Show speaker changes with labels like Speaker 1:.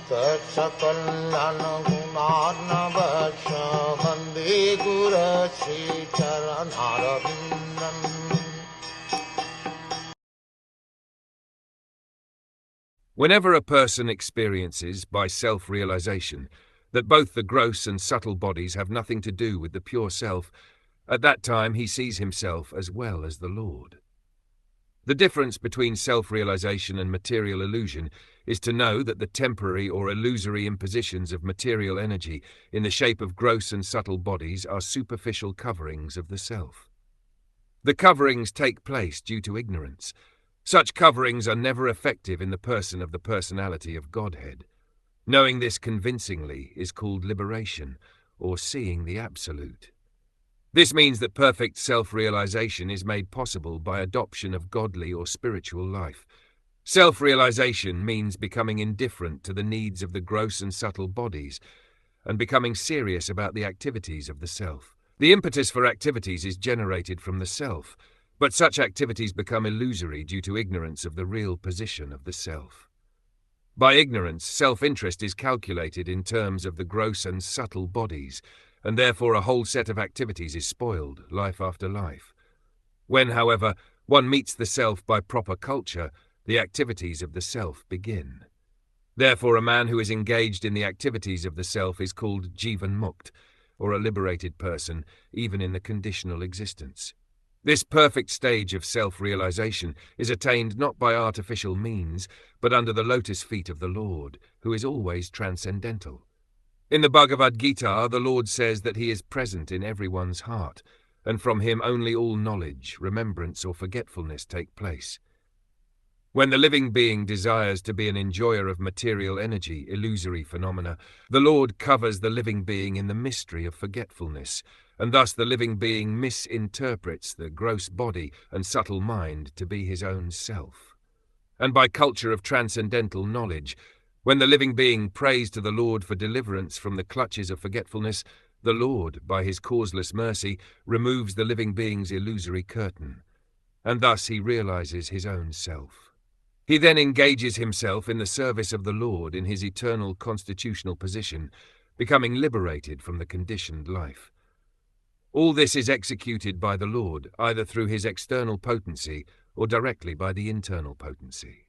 Speaker 1: Sakal Gunarnavasha Vande Guru Sri Charanarabindam.
Speaker 2: Whenever a person experiences, by self-realization, that both the gross and subtle bodies have nothing to do with the pure self, at that time he sees himself as well as the Lord. The difference between self-realization and material illusion is to know that the temporary or illusory impositions of material energy in the shape of gross and subtle bodies are superficial coverings of the self. The coverings take place due to ignorance. Such coverings are never effective in the person of the personality of Godhead. Knowing this convincingly is called liberation, or seeing the Absolute. This means that perfect self-realization is made possible by adoption of godly or spiritual life. Self-realization means becoming indifferent to the needs of the gross and subtle bodies, and becoming serious about the activities of the self. The impetus for activities is generated from the self, but such activities become illusory due to ignorance of the real position of the self. By ignorance, self-interest is calculated in terms of the gross and subtle bodies, and therefore a whole set of activities is spoiled, life after life. When, however, one meets the self by proper culture, the activities of the self begin. Therefore, a man who is engaged in the activities of the self is called Jivan Mukt, or a liberated person, even in the conditional existence. This perfect stage of self-realization is attained not by artificial means, but under the lotus feet of the Lord, who is always transcendental. In the Bhagavad Gita, the Lord says that he is present in everyone's heart, and from him only all knowledge, remembrance, or forgetfulness take place. When the living being desires to be an enjoyer of material energy, illusory phenomena, the Lord covers the living being in the mystery of forgetfulness, and thus the living being misinterprets the gross body and subtle mind to be his own self. And by culture of transcendental knowledge, when the living being prays to the Lord for deliverance from the clutches of forgetfulness, the Lord, by his causeless mercy, removes the living being's illusory curtain, and thus he realizes his own self. He then engages himself in the service of the Lord in his eternal constitutional position, becoming liberated from the conditioned life. All this is executed by the Lord, either through his external potency or directly by the internal potency.